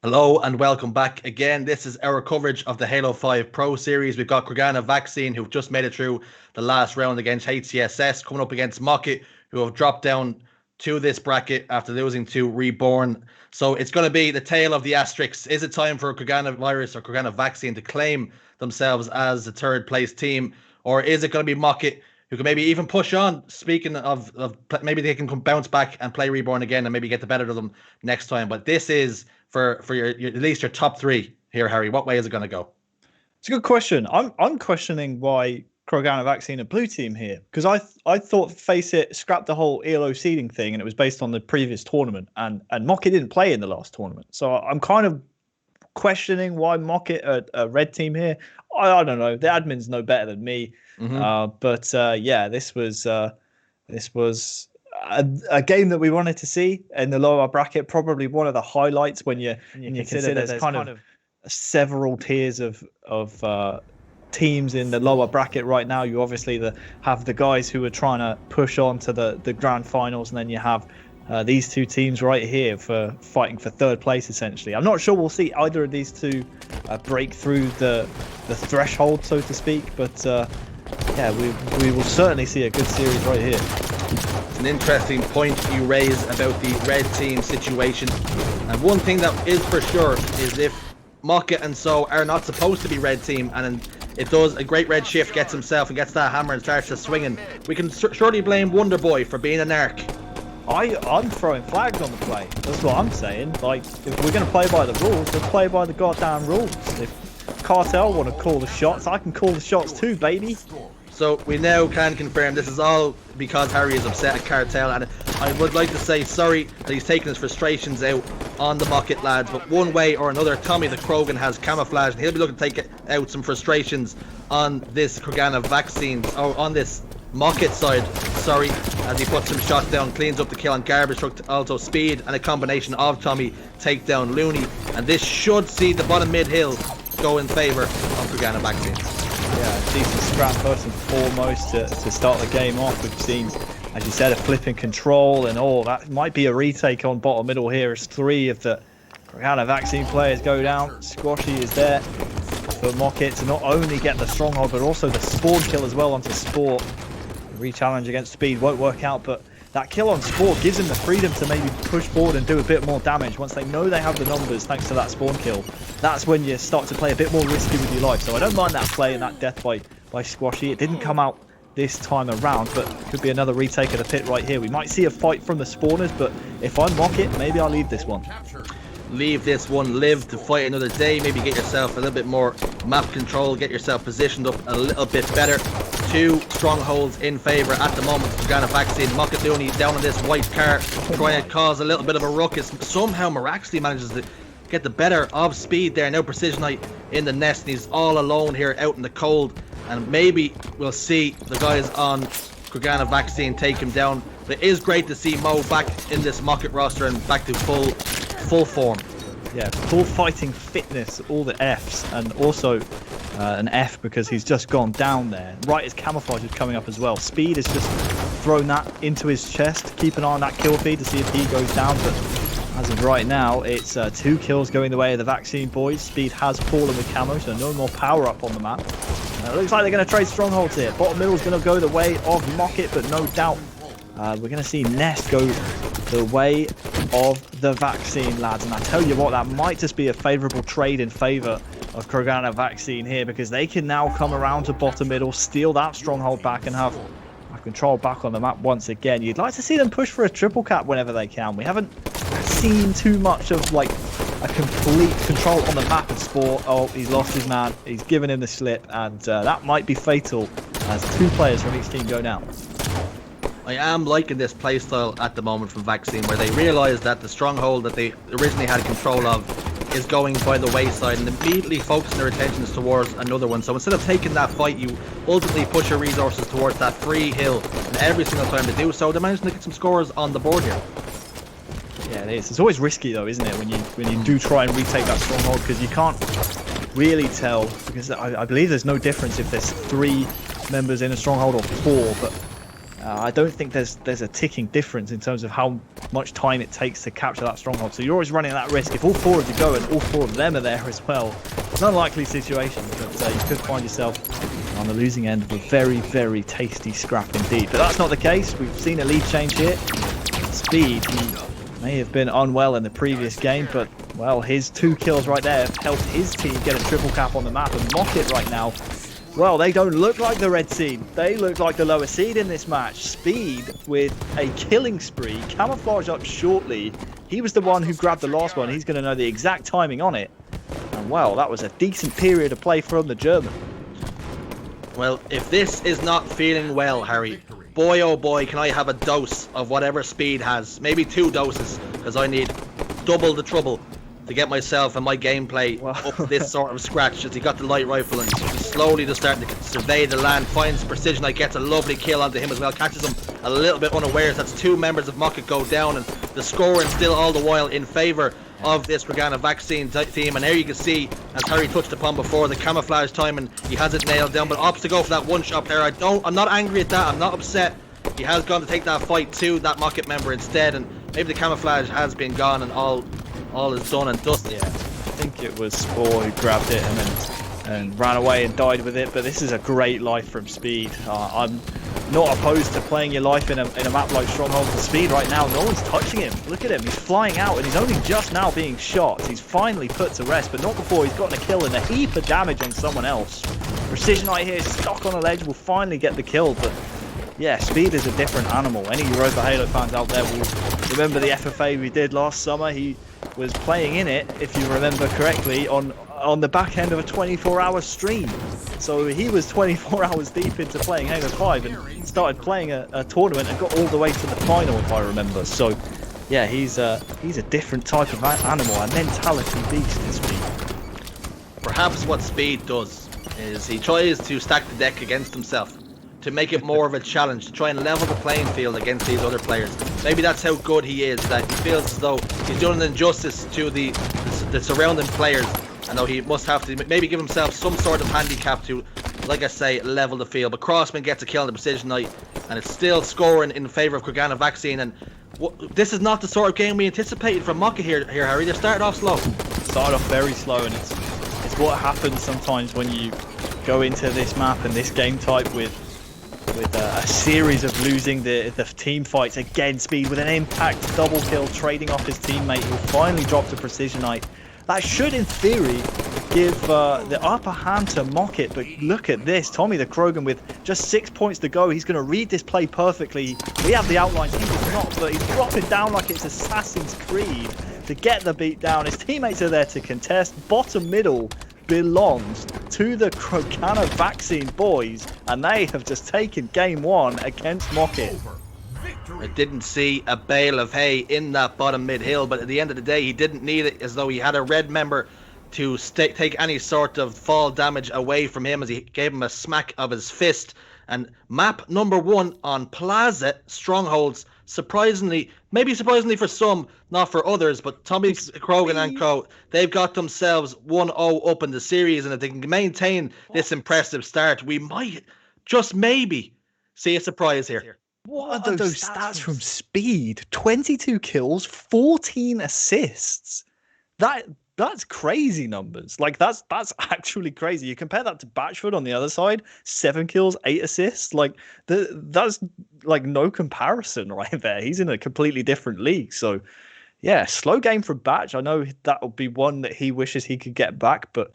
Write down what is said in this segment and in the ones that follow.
Hello and welcome back again. This is our coverage of the Halo 5 Pro Series. We've got KroganaVaccine, who've just made it through the last round against HCS, coming up against MOCKIT, who have dropped down to this bracket after losing to Reborn. So it's going to be the tale of the asterisks. Is it time for KroganaVirus or KroganaVaccine to claim themselves as the third place team? Or is it going to be MOCKIT, who can maybe even push on? Speaking of maybe they can bounce back and play Reborn again and maybe get the better of them next time. But this is for your at least your top three here, Harry. What way is it going to go? It's a good question. I'm questioning why KroganaVaccine a blue team here, because I thought Face It scrapped the whole ELO seeding thing and it was based on the previous tournament, and MOCKIT didn't play in the last tournament. So I'm kind of questioning why MOCKIT a red team here. I don't know. The admins know better than me. But yeah, this was a game that we wanted to see in the lower bracket. Probably one of the highlights when you consider there's kind of several tiers of teams in the lower bracket right now. You obviously have the guys who are trying to push on to the grand finals, and then you have these two teams right here for fighting for third place, essentially. I'm not sure we'll see either of these two break through the threshold, so to speak, but yeah, we will certainly see a good series right here. It's an interesting point you raise about the red team situation, and one thing that is for sure is if MOCKIT and So are not supposed to be red team, and it does a great red shift, gets himself and gets that hammer and starts to swinging, we can surely blame Wonder Boy for being an arc. I'm throwing flags on the play. That's what I'm saying. Like, if we're going to play by the rules, let's play by the goddamn rules. If Cartel want to call the shots, I can call the shots too, baby. So we now can confirm this is all because Harry is upset at Cartel, and I would like to say sorry that he's taking his frustrations out on the MOCKIT lads, but one way or another Tommy the Krogan has camouflaged and he'll be looking to take out some frustrations on this KroganaVaccine, or on this MOCKIT side, sorry, as he puts some shots down, cleans up the kill on Garbage Truck, also Speed, and a combination of Tommy take down Looney, and this should see the bottom mid hill go in favour of KroganaVaccine. Yeah, decent scrap first and foremost to start the game off. We've seen, as you said, a flip in control, and that might be a retake on bottom middle here as three of the KroganaVaccine players go down. Squashy is there for MOCKIT to not only get the stronghold but also the spawn kill as well onto Sport. Re-challenge against Speed won't work out, but that kill on Sport gives him the freedom to maybe push forward and do a bit more damage. Once they know they have the numbers thanks to that spawn kill, that's when you start to play a bit more risky with your life. So I don't mind that play and that death by Squashy. It didn't come out this time around, but could be another retake of the pit right here. We might see a fight from the spawners, but if I'm MOCKIT, maybe I'll leave this one. Leave this one, live to fight another day, maybe get yourself a little bit more map control, get yourself positioned up a little bit better. Two strongholds in favour at the moment. KroganaVaccine, MOCKIT Looney down on this white car, trying to cause a little bit of a ruckus. Somehow miraculously manages to get the better of Speed there. Now Precision Knight in the nest, and he's all alone here out in the cold, and maybe we'll see the guys on KroganaVaccine take him down. But it is great to see Mo back in this MOCKIT roster and back to full form. Yeah, full fighting fitness, all the Fs, and also an F because he's just gone down there. Right as Camouflage is coming up as well. Speed has just thrown that into his chest. Keep an eye on that kill feed to see if he goes down, but as of right now, it's 2 kills going the way of the Vaccine boys. Speed has fallen with Camo, so no more power up on the map. It looks like they're going to trade strongholds here. Bottom middle is going to go the way of MOCKIT, but no doubt we're going to see Nest go the way of the Vaccine lads. And I tell you what, that might just be a favourable trade in favour of KroganaVaccine here, because they can now come around to bottom middle, steal that stronghold back, and have control back on the map once again. You'd like to see them push for a triple cap whenever they can. We haven't seen too much of like a complete control on the map of Sport. Oh, he's lost his man. He's given him the slip, and that might be fatal as 2 players from each team go down. I am liking this playstyle at the moment from Vaccine, where they realise that the stronghold that they originally had control of is going by the wayside, and immediately focusing their attentions towards another one. So instead of taking that fight, you ultimately push your resources towards that free hill, and every single time they do so, they're managing to get some scores on the board here. Yeah, it is. It's always risky though, isn't it, when you do try and retake that stronghold, because you can't really tell, because I believe there's no difference if there's 3 members in a stronghold or 4, but I don't think there's a ticking difference in terms of how much time it takes to capture that stronghold. So you're always running that risk. If all four of you go and all four of them are there as well, it's an unlikely situation, but you could find yourself on the losing end of a very, very tasty scrap indeed. But that's not the case. We've seen a lead change here. Speed, he may have been unwell in the previous game, but, well, his 2 kills right there have helped his team get a triple cap on the map. And MOCKIT right now, well, they don't look like the red seed. They look like the lower seed in this match. Speed with a killing spree. Camouflage up shortly. He was the one who grabbed the last one. He's going to know the exact timing on it. And, well, that was a decent period of play from the German. Well, if this is not feeling well, Harry, boy oh boy, can I have a dose of whatever Speed has. Maybe 2 doses, because I need double the trouble to get myself and my gameplay up this sort of scratch, as he got the light rifle and slowly just starting to survey the land, finds Precision. I gets a lovely kill onto him as well, catches him a little bit unawares. That's 2 members of MOCKIT go down, and the scoring still all the while in favour of this KroganaVaccine team. And there you can see, as Harry touched upon before, the camouflage timing, he has it nailed down, but opts to go for that one-shot player. I'm not angry at that, I'm not upset. He has gone to take that fight to that MOCKIT member instead, and maybe the camouflage has been gone and all is done and dusted. Yeah, I think it was Spore who grabbed it and ran away and died with it. But this is a great life from Speed. I'm not opposed to playing your life in a map like Stronghold. For Speed right now, no one's touching him. Look at him, he's flying out and he's only just now being shot. He's finally put to rest, but not before he's gotten a kill and a heap of damage on someone else. Precision right here, stuck on a ledge, will finally get the kill, but yeah, Speed is a different animal. Any Europa Halo fans out there will remember the FFA we did last summer. He was playing in it, if you remember correctly, on the back end of a 24-hour stream. So he was 24 hours deep into playing Halo 5 and started playing a tournament and got all the way to the final, if I remember. So yeah, he's a different type of animal, a mentality beast in Speed. Perhaps what Speed does is he tries to stack the deck against himself, to make it more of a challenge, to try and level the playing field against these other players. Maybe that's how good he is, that he feels as though he's doing an injustice to the surrounding players, and though he must have to maybe give himself some sort of handicap to, like I say, level the field. But Crossman gets a kill on the Precision Knight, and it's still scoring in favour of KroganaVaccine. And this is not the sort of game we anticipated from MOCKIT here, Harry. They started off slow. Started off very slow, and it's what happens sometimes when you go into this map and this game type with a series of losing the team fights. Again, Speed with an impact double kill, trading off his teammate, who finally dropped a Precision Knight. That should, in theory, give the upper hand to MOCKIT, but look at this. Tommy the Krogan with just 6 points to go. He's going to read this play perfectly. We have the outlines, he does not, but he's dropping down like it's Assassin's Creed to get the beat down. His teammates are there to contest. Bottom middle belongs to the KroganaVaccine boys, and they have just taken game 1 against MOCKIT. I didn't see a bale of hay in that bottom mid hill, but at the end of the day, he didn't need it, as though he had a red member to take any sort of fall damage away from him, as he gave him a smack of his fist. And map number 1 on Plaza Strongholds, maybe surprisingly for some, not for others, but Tommy Krogan and co, they've got themselves 1-0 up in the series, and if they can maintain this impressive start, we might just maybe see a surprise here. What are those stats from Speed? 22 kills, 14 assists. That's crazy numbers. Like that's actually crazy. You compare that to Batchford on the other side, 7 kills, 8 assists. Like that's like no comparison right there. He's in a completely different league. So yeah, slow game for Batch. I know that will be one that he wishes he could get back, but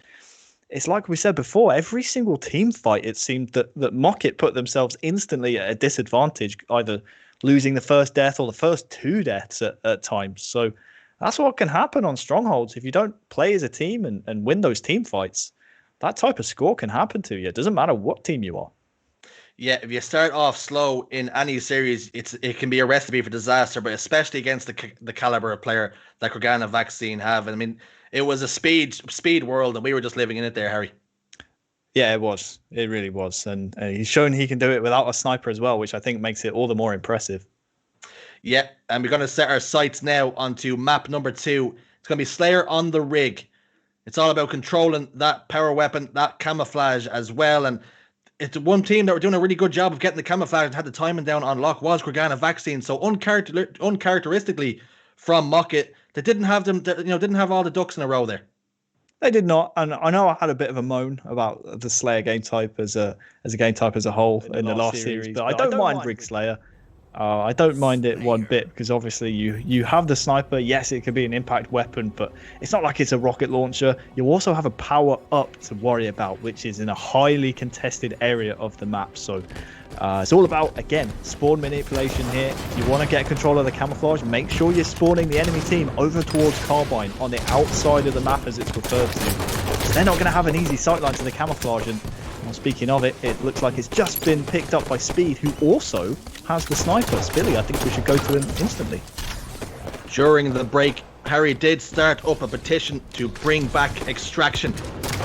it's like we said before, every single team fight, it seemed that MOCKIT put themselves instantly at a disadvantage, either losing the first death or the first 2 deaths at times. So that's what can happen on Strongholds. If you don't play as a team and win those team fights, that type of score can happen to you. It doesn't matter what team you are. Yeah, if you start off slow in any series, it can be a recipe for disaster, but especially against the caliber of player that KroganaVaccine have. I mean, it was a speed world, and we were just living in it there, Harry. Yeah, it was. It really was. And he's shown he can do it without a sniper as well, which I think makes it all the more impressive. Yeah, and we're going to set our sights now onto map number 2. It's going to be Slayer on the Rig. It's all about controlling that power weapon, that camouflage as well. And it's one team that were doing a really good job of getting the camouflage and had the timing down on lock was KroganaVaccine. So uncharacteristically from MOCKIT, they didn't have them, didn't have all the ducks in a row there. They did not, and I know I had a bit of a moan about the Slayer game type as a game type as a whole in the last series, but I don't mind Rig Slayer. I don't mind it one bit because obviously you have the sniper. Yes, it could be an impact weapon, but it's not like it's a rocket launcher. You also have a power up to worry about, which is in a highly contested area of the map. So it's all about, again, spawn manipulation here. If you want to get control of the camouflage, make sure you're spawning the enemy team over towards Carbine on the outside of the map as it's referred to. So they're not going to have an easy sightline to the camouflage. And well, speaking of it, it looks like it's just been picked up by Speed, who also has the sniper. Spilly, I think we should go to him instantly. During the break, Harry did start up a petition to bring back extraction.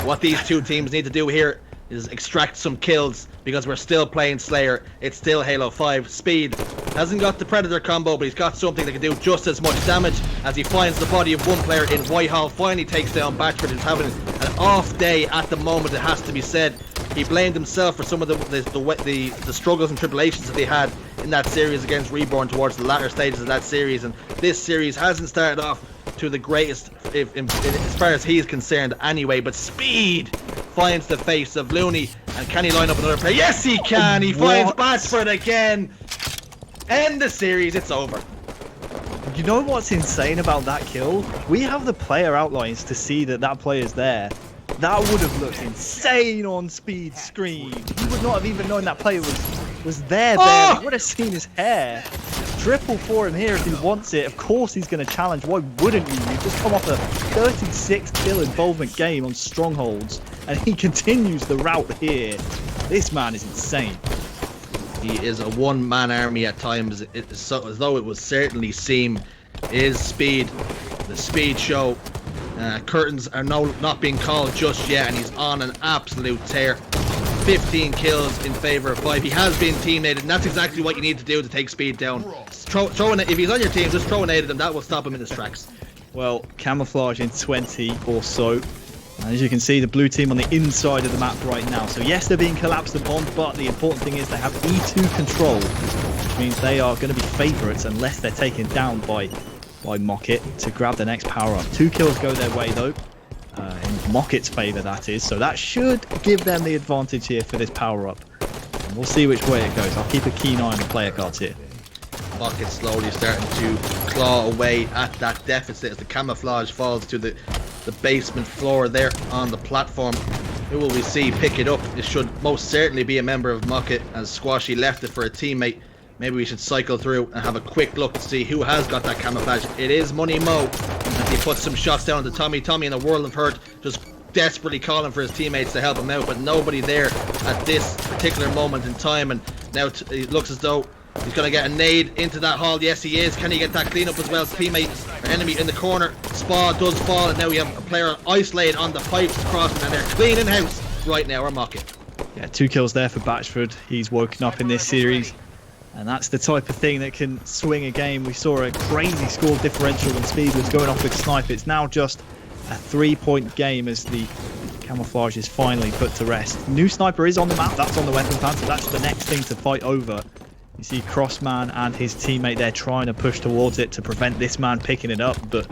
What these two teams need to do here is extract some kills because we're still playing Slayer. It's still Halo 5. Speed hasn't got the Predator combo, but he's got something that can do just as much damage as he finds the body of one player in Whitehall. Finally takes down Batchford, who's having an off day at the moment, it has to be said. He blamed himself for some of the struggles and tribulations that they had in that series against Reborn towards the latter stages of that series, and this series hasn't started off to the greatest as far as he's concerned anyway. But Speed finds the face of Looney, and can he line up another player? Yes, he can. He finds Batchford again. End the series. It's over. You know what's insane about that kill? We have the player outlines to see that player's there. That would have looked insane on Speed's screen. You would not have even known that player was there. Oh! You would have seen his hair. Triple for him here if he wants it. Of course he's going to challenge. Why wouldn't you? You've just come off a 36 kill involvement game on Strongholds, and he continues the route here. This man is insane. He is a one-man army at times, as though it would certainly seem. Is Speed, the Speed show. Curtains are not being called just yet, and he's on an absolute tear. 15 kills in favor of 5. He has been team naded, and that's exactly what you need to do to take Speed down. If he's on your team, just throw a nade at him. That will stop him in his tracks. Well, camouflage in 20 or so. And as you can see, the blue team on the inside of the map right now. So yes, they're being collapsed upon, but the important thing is they have E2 control, which means they are going to be favourites unless they're taken down by MOCKIT to grab the next power up. 2 kills go their way though, in MOCKIT's favour that is, so that should give them the advantage here for this power up. And we'll see which way it goes. I'll keep a keen eye on the player cards here. MOCKIT slowly starting to claw away at that deficit as the camouflage falls to the basement floor there on the platform. Who will we see pick it up? It should most certainly be a member of MOCKIT, as Squashy left it for a teammate. Maybe we should cycle through and have a quick look to see who has got that camouflage. It is Money Mo, and he puts some shots down to Tommy. Tommy in a world of hurt, just desperately calling for his teammates to help him out, but nobody there at this particular moment in time. And now it looks as though he's going to get a nade into that hall. Yes, he is. Can he get that cleanup as well? Teammate or enemy in the corner. Spa does fall, and now we have a player isolated on the pipes crossing, and they're cleaning house right now. We're MOCKIT. Yeah, 2 kills there for Batchford. He's woken up in this series. And that's the type of thing that can swing a game. We saw a crazy score differential when Speed was going off with Snipe. It's now just a 3-point game as the camouflage is finally put to rest. New Sniper is on the map. That's on the weapon pad, so that's the next thing to fight over. You see Crossman and his teammate there trying to push towards it to prevent this man picking it up. But,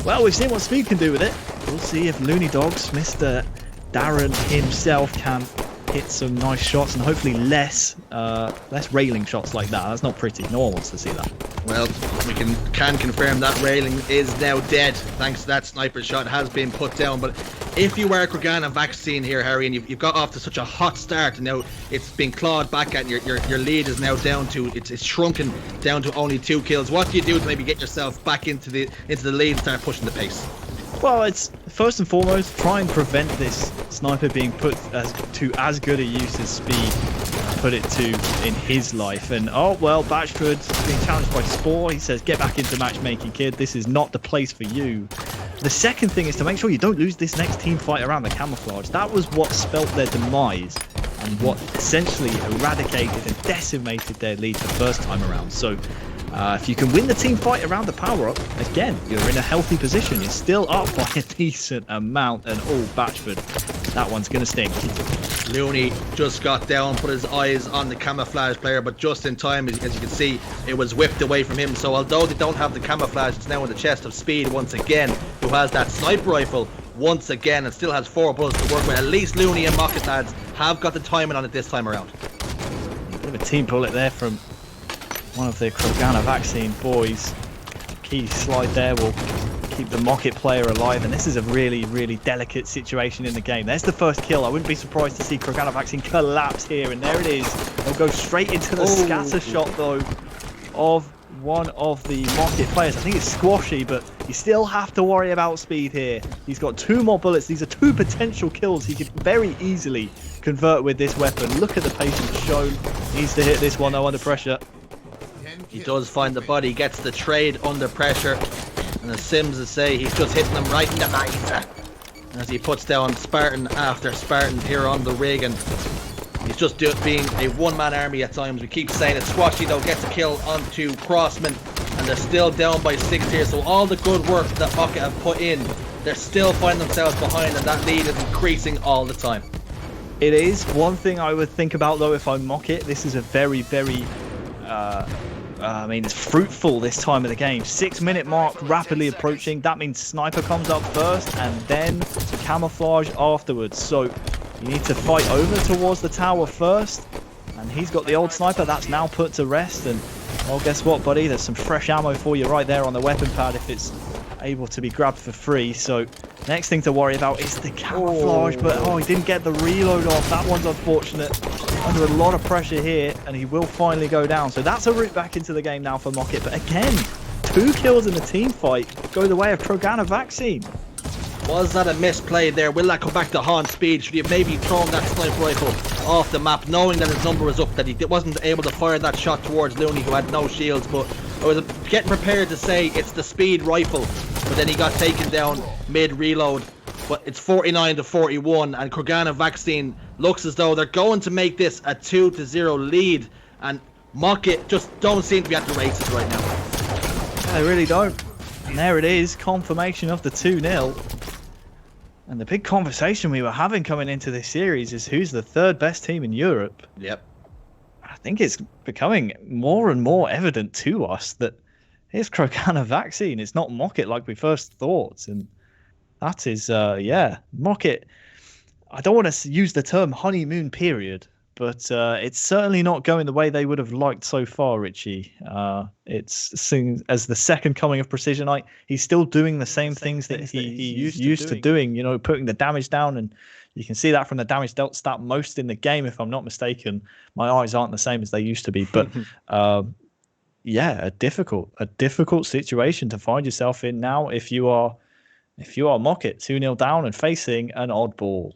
well, we've seen what Speed can do with it. We'll see if Looney Dogs, Mr. Darren himself, can hit some nice shots and hopefully less railing shots like that. That's not pretty. No one wants to see that. Well, we can confirm that railing is now dead thanks to that sniper shot. It has been put down. But if you were KroganaVaccine here, Harry, and you've got off to such a hot start, and now it's been clawed back at, and your lead is now down to it's shrunken down to only 2 kills. What do you do to maybe get yourself back into the lead and start pushing the pace? Well, it's first and foremost try and prevent this sniper being put to as good a use as Speed put it to in his life. And oh well, Batchford's being challenged by Spore. He says, "Get back into matchmaking, kid. This is not the place for you." The second thing is to make sure you don't lose this next team fight around the camouflage. That was what spelt their demise and what essentially eradicated and decimated their lead the first time around. So if you can win the team fight around the power-up, again, you're in a healthy position. You're still up by a decent amount, and oh, Batchford, that one's going to sting. Looney just got down, put his eyes on the camouflage player, but just in time, as you can see, it was whipped away from him. So although they don't have the camouflage, it's now in the chest of Speed once again, who has that sniper rifle once again and still has 4 bullets to work with. At least Looney and MOCKIT lads have got the timing on it this time around. Bit of a team bullet there from one of the KroganaVaccine boys. Key slide there will keep the MOCKIT player alive, and this is a really, really delicate situation in the game. There's the first kill. I wouldn't be surprised to see KroganaVaccine collapse here, and there it is. They'll go straight into the scatter shot, though, of one of the MOCKIT players. I think it's Squashy, but you still have to worry about Speed here. He's got 2 more bullets. These are 2 potential kills he could very easily convert with this weapon. Look at the patience shown. Needs to hit this one, though, under pressure. He does find the body, gets the trade under pressure. And as Sims would say, he's just hitting them right in the face. As he puts down Spartan after Spartan here on the rig, and he's just being a one-man army at times. We keep saying it. Squashy, though, gets a kill onto Crossman, and they're still down by 6 here. So all the good work that MOCKIT have put in, they're still finding themselves behind, and that lead is increasing all the time. It is. One thing I would think about, though, if I'm MOCKIT, this is a very, very... I mean, it's fruitful this time of the game. 6-minute mark rapidly approaching. That means Sniper comes up first and then Camouflage afterwards. So you need to fight over towards the tower first. And he's got the old Sniper. That's now put to rest. And, well, guess what, buddy? There's some fresh ammo for you right there on the weapon pad if it's able to be grabbed for free. So next thing to worry about is the Camouflage. But, he didn't get the reload off. That one's unfortunate. Under a lot of pressure here, and he will finally go down. So that's a route back into the game now for MOCKIT. But again, 2 kills in the team fight go the way of KroganaVaccine. Was that a misplay there? Will that come back to haunt Speed? Should he have maybe thrown that sniper rifle off the map, knowing that his number was up, that he wasn't able to fire that shot towards Looney, who had no shields? But I was getting prepared to say it's the Speed rifle, but then he got taken down mid-reload. But it's 49-41, and KroganaVaccine looks as though they're going to make this a 2-0 lead, and MOCKIT just don't seem to be at the races right now. They really don't. And there it is, confirmation of the 2-0. And the big conversation we were having coming into this series is who's the 3rd best team in Europe. Yep. I think it's becoming more and more evident to us that it's KroganaVaccine. It's not MOCKIT like we first thought, and that is, MOCKIT. I don't want to use the term honeymoon period, but it's certainly not going the way they would have liked so far, Richie. It's seen as the second coming of Precision. He's still doing the same things that he used to doing, putting the damage down, and you can see that from the damage dealt stat most in the game, if I'm not mistaken. My eyes aren't the same as they used to be, but a difficult situation to find yourself in now if you are MOCKIT, 2-0 down and facing an oddball.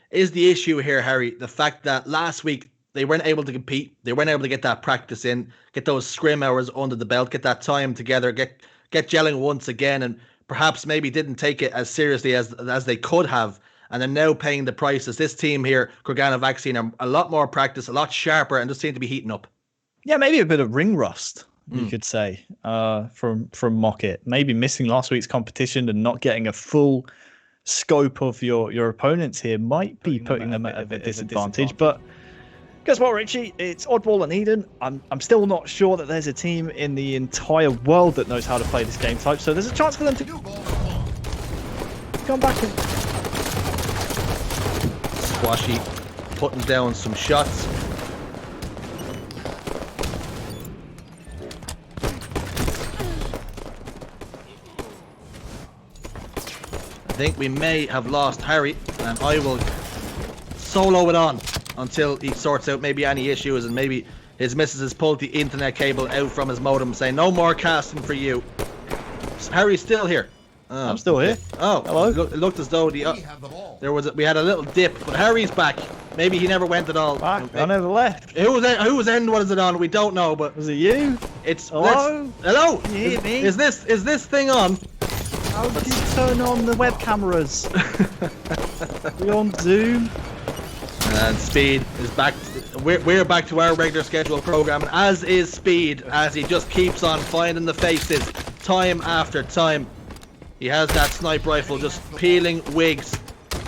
Is the issue here, Harry, the fact that last week they weren't able to compete, they weren't able to get that practice in, get those scrim hours under the belt, get that time together, get gelling once again, and perhaps maybe didn't take it as seriously as they could have, and they're now paying the prices. This team here, KroganaVaccine, are a lot more practice, a lot sharper, and just seem to be heating up. Yeah, maybe a bit of ring rust, you could say, from MOCKIT. Maybe missing last week's competition and not getting a full scope of your opponents here might be putting them at a bit disadvantage. But guess what, Richie? It's oddball and Eden. I'm still not sure that there's a team in the entire world that knows how to play this game type. So there's a chance for them to come back and Squashy putting down some shots. I think we may have lost Harry, and I will solo it on until he sorts out maybe any issues, and maybe his missus has pulled the internet cable out from his modem saying no more casting for you. Harry's still here. Oh, I'm still here. Oh, hello. It looked as though we had a little dip, but Harry's back. Maybe he never went at all. Back. I never left. Whose end was it on? We don't know, but was it you? It's hello. Hello. Can you hear me? Is this thing on? How did you turn on the web cameras? We on Zoom? And Speed is back. We're back to our regular schedule programming, as is Speed, as he just keeps on finding the faces time after time. He has that sniper rifle just peeling wigs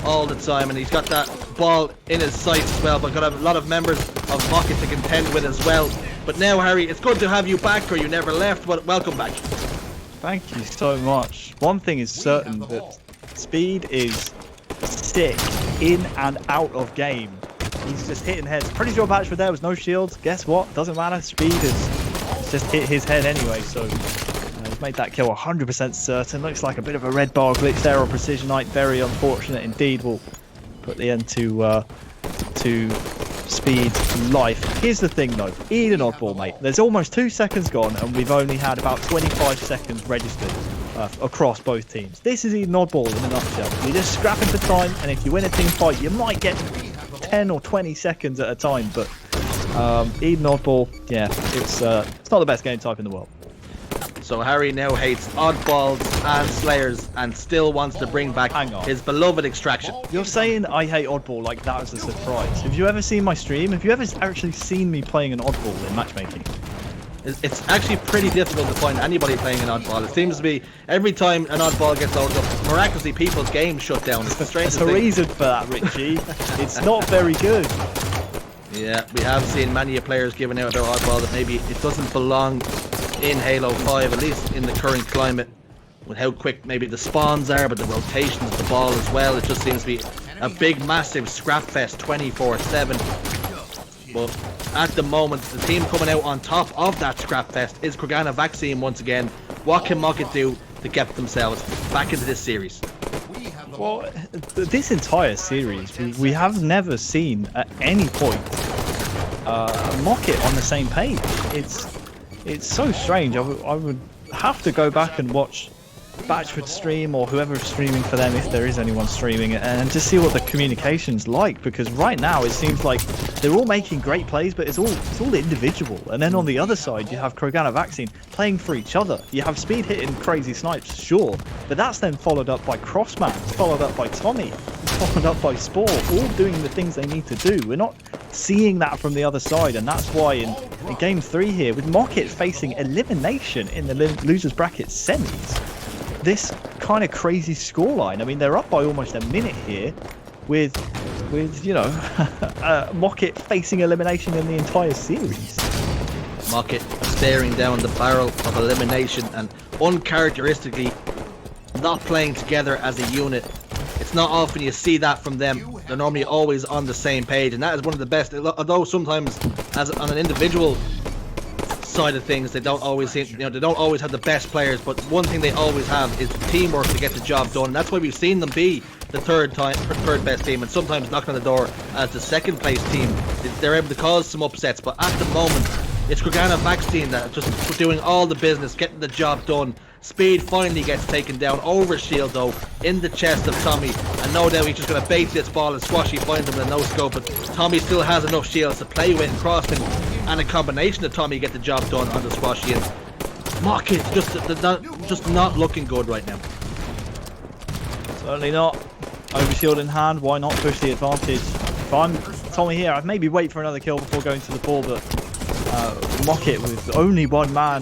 all the time, and he's got that ball in his sights as well, but got a lot of members of MOCKIT to contend with as well. But now, Harry, it's good to have you back, or you never left, but welcome back. Thank you so much. One thing is certain, that Speed is sick in and out of game. He's just hitting heads. Pretty sure Batchford there was no shields. Guess what? Doesn't matter. Speed is just hit his head anyway, so he's made that kill 100% certain. Looks like a bit of a red bar glitch there on Precisionite. Very unfortunate indeed. Will put the end to Speed's life. Here's the thing though, Eden oddball, mate. There's almost 2 seconds gone and we've only had about 25 seconds registered across both teams. This is Eden oddball in a nutshell. You're just scrapping for time, and if you win a team fight, you might get 10 or 20 seconds at a time, but Eden oddball, yeah, it's not the best game type in the world. So Harry now hates oddballs and slayers and still wants to bring back his beloved extraction. You're saying I hate oddball like that was a surprise. Have you ever seen my stream? Have you ever actually seen me playing an oddball in matchmaking? It's actually pretty difficult to find anybody playing an oddball. It seems to be every time an oddball gets loaded up, miraculously people's games shut down. It's the strangest thing. There's a reason for that, Richie. It's not very good. Yeah, we have seen many players giving out their oddball that maybe it doesn't belong in Halo 5, at least in the current climate, with how quick maybe the spawns are, but the rotation of the ball as well. It just seems to be a big, massive scrap fest 24/7. But at the moment, the team coming out on top of that scrap fest is KroganaVaccine once again. What can MOCKIT do to get themselves back into this series? Well, this entire series, we have never seen at any point MOCKIT on the same page. It's so strange. I would have to go back and watch Batchford stream, or whoever's streaming for them, if there is anyone streaming, and just see what the communication's like, because right now it seems like they're all making great plays, but it's all individual. And then on the other side you have KroganaVaccine playing for each other. You have Speed hitting crazy snipes, sure, but that's then followed up by Crossman, followed up by Tommy, followed up by Spore, all doing the things they need to do. We're not seeing that from the other side, and that's why in game 3 here, with MOCKIT facing elimination in the losers bracket semis, this kind of crazy scoreline. I mean, they're up by almost a minute here, with you know, MOCKIT facing elimination in the entire series. MOCKIT staring down the barrel of elimination and uncharacteristically not playing together as a unit. It's not often you see that from them. They're normally always on the same page, and that is one of the best. Although sometimes, as on an individual side of things, they don't always seem, they don't always have the best players, but one thing they always have is teamwork to get the job done. And that's why we've seen them be the third best team, and sometimes knocking on the door as the second place team. They're able to cause some upsets, but at the moment it's KroganaVaccine that are just doing all the business, getting the job done. Speed finally gets taken down over shield though, in the chest of Tommy, and no doubt he's just going to bait this ball, and Squashy finds him with a no-scope, but Tommy still has enough shields to play with, and Crossman and a combination of Tommy get the job done on the Squashy, and MOCKIT just not looking good right now. Certainly not. Overshield in hand, why not push the advantage? If I'm Tommy here, I'd maybe wait for another kill before going to the ball, but MOCKIT with only one man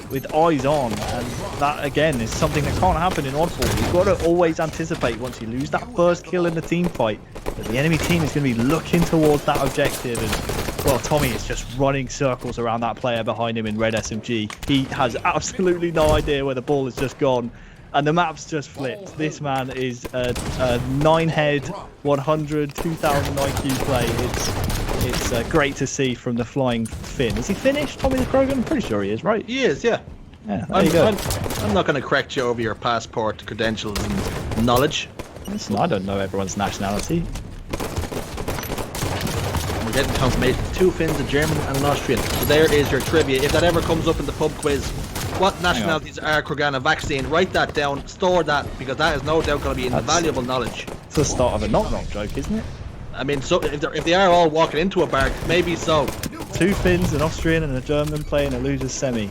with eyes on, and that again is something that can't happen in oddball. You've got to always anticipate, once you lose that first kill in the team fight, that the enemy team is going to be looking towards that objective, and well, Tommy is just running circles around that player behind him in red SMG. He has absolutely no idea where the ball has just gone, and the map's just flipped. This man is a 9-head, 100, 2000 IQ play. It's great to see from the flying Finn. Is he finished, Tommy the Krogan? I'm pretty sure he is, right? He is, yeah. Yeah, there you go. I'm not going to correct you over your passport, credentials, and knowledge. Listen, I don't know everyone's nationality. We're getting confirmation. 2 Finns, a German and an Austrian. So there is your trivia. If that ever comes up in the pub quiz, what nationalities are KroganaVaccine? Write that down, store that, because that is no doubt going to be invaluable knowledge. It's the start of a knock-knock joke, isn't it? I mean, so if they are all walking into a bar, maybe so. 2 Finns, an Austrian and a German playing a loser's semi.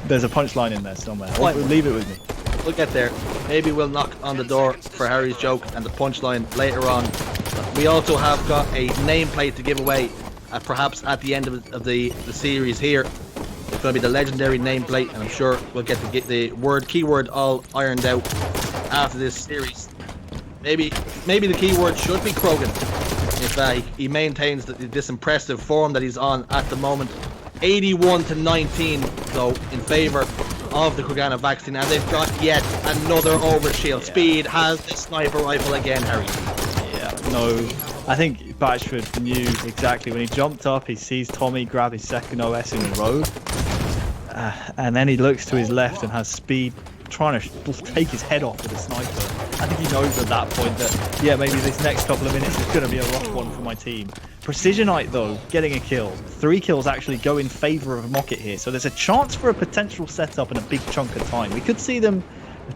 There's a punchline in there somewhere. Leave it with me. We'll get there. Maybe we'll knock on the door for Harry's joke and the punchline later on. We also have got a nameplate to give away, perhaps at the end of the series here. It's going to be the legendary nameplate, and I'm sure we'll get the keyword all ironed out after this series. Maybe the key word should be Krogan. If he maintains this impressive form that he's on at the moment. 81-19 though in favour of the KroganaVaccine, and they've got yet another overshield. Speed has the sniper rifle again, Harry. Yeah, no, I think Batchford knew exactly when he jumped up. He sees Tommy grab his second OS in a row, and then he looks to his left and has Speed trying to take his head off with a sniper. I think he knows at that point that, yeah, maybe this next couple of minutes is going to be a rough one for my team. Precisionite, though, getting a kill. 3 kills actually go in favour of MOCKIT here, so there's a chance for a potential setup in a big chunk of time. We could see them,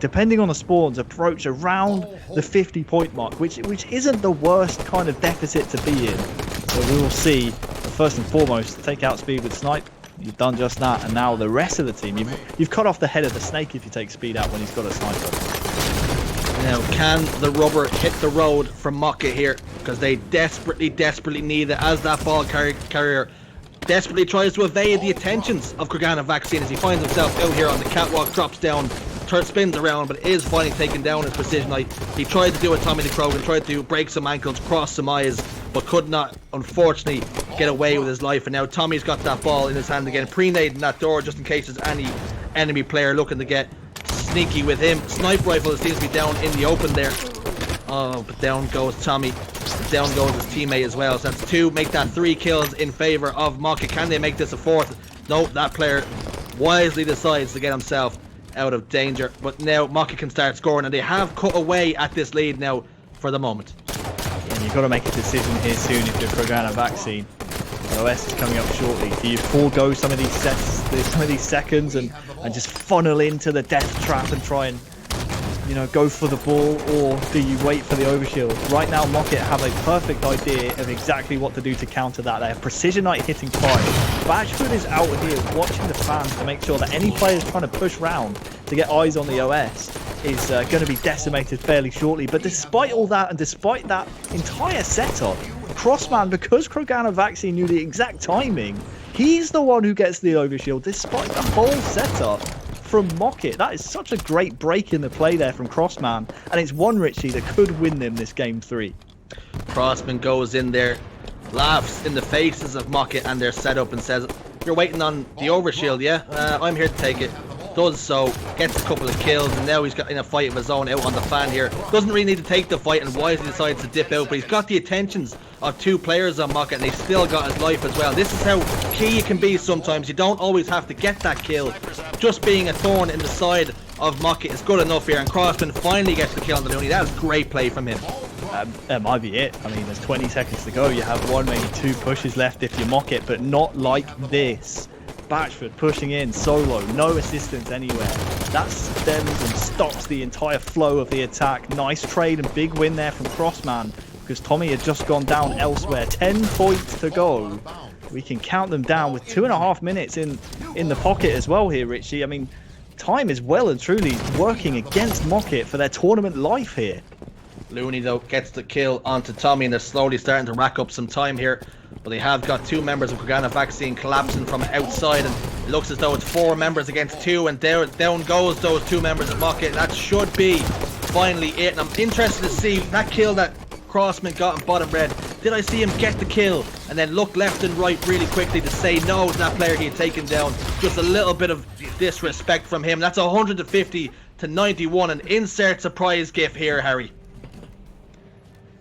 depending on the spawns, approach around the 50-point mark, which isn't the worst kind of deficit to be in. So we will see, first and foremost, take out Speed with Snipe. You've done just that, and now the rest of the team, you've cut off the head of the snake if you take Speed out when he's got a sniper. Now, can the rubber hit the road from MOCKIT here? Because they desperately need it, as that ball carrier desperately tries to evade the attentions of KroganaVaccine as he finds himself out here on the catwalk, drops down, spins around, but is finally taken down as Precisionite. He tried to do a Tommy the Krogan, tried to break some ankles, cross some eyes, but could not, unfortunately, get away with his life. And now Tommy's got that ball in his hand again, pre-nading that door just in case there's any enemy player looking to get sneaky with him. Sniper rifle seems to be down in the open there. Oh, but down goes Tommy. Down goes his teammate as well. So that's 2, make that 3 kills in favour of MOCKIT. Can they make this a 4th? No, that player wisely decides to get himself out of danger. But now MOCKIT can start scoring, and they have cut away at this lead now for the moment. And you've got to make a decision here soon if you're KroganaVaccine. OS is coming up shortly. Do you forego some of these seconds and just funnel into the death trap and try and, you know, go for the ball, or do you wait for the overshield? Right now, MOCKIT have a perfect idea of exactly what to do to counter that. They have Precisionite hitting 5. Batchford is out here watching the fans to make sure that any players trying to push round to get eyes on the OS is going to be decimated fairly shortly. But despite all that, and despite that entire setup, Crossman, because KroganaVaccine knew the exact timing, he's the one who gets the overshield despite the whole setup from MOCKIT. That is such a great break in the play there from Crossman, and it's one, Richie, that could win them this game 3. Crossman goes in there, laughs in the faces of MOCKIT and their setup and says, "You're waiting on the overshield, yeah? I'm here to take it." Does so, gets a couple of kills, and now he's got in a fight of his own out on the fan here. Doesn't really need to take the fight and wisely decides to dip out, but he's got the attentions of 2 players on MOCKIT, and they've still got his life as well. This is how key it can be sometimes. You don't always have to get that kill. Just being a thorn in the side of MOCKIT is good enough here, and Crossman finally gets the kill on the Looney. That was great play from him. That might be it. I mean, there's 20 seconds to go. You have 1, maybe 2 pushes left if you MOCKIT, but not like this. Batchford pushing in solo, no assistance anywhere. That stems and stops the entire flow of the attack. Nice trade and big win there from Crossman, because Tommy had just gone down elsewhere. 10 points to go. We can count them down with 2.5 minutes in the pocket as well here, Richie. I mean, time is well and truly working against MOCKIT for their tournament life here. Looney, though, gets the kill onto Tommy, and they're slowly starting to rack up some time here. But they have got 2 members of KroganaVaccine collapsing from outside, and it looks as though it's 4 members against 2, and down goes those 2 members of MOCKIT. That should be finally it, and I'm interested to see that kill that Crossman got in bottom red. Did I see him get the kill and then look left and right really quickly to say no to that player he had taken down? Just a little bit of disrespect from him. That's 150-91, an insert surprise gif here, Harry.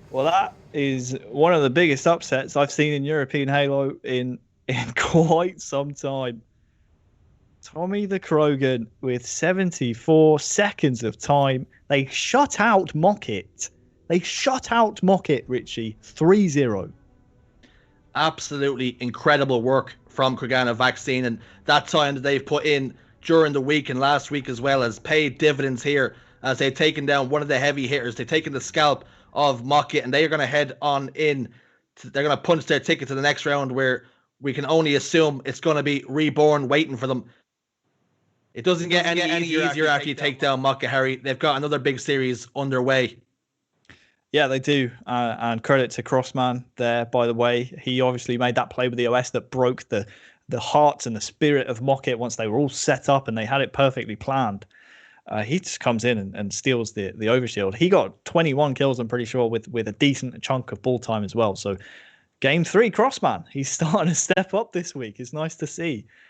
Well, that is one of the biggest upsets I've seen in European Halo in quite some time. Tommy the Krogan with 74 seconds of time. They shut out MOCKIT. They shut out MOCKIT, Richie. 3-0. Absolutely incredible work from KroganaVaccine, and that time that they've put in during the week and last week as well has paid dividends here as they've taken down one of the heavy hitters. They've taken the scalp of MOCKIT, and they are going to head on in. They're going to punch their ticket to the next round, where we can only assume it's going to be Reborn waiting for them. It doesn't get any easier after you take down MOCKIT, Harry. They've got another big series underway. Yeah, they do. And credit to Crossman there, by the way. He obviously made that play with the OS that broke the hearts and the spirit of MOCKIT once they were all set up and they had it perfectly planned. He just comes in and steals the overshield. He got 21 kills, I'm pretty sure, with a decent chunk of ball time as well. So game 3, Crossman, he's starting to step up this week. It's nice to see.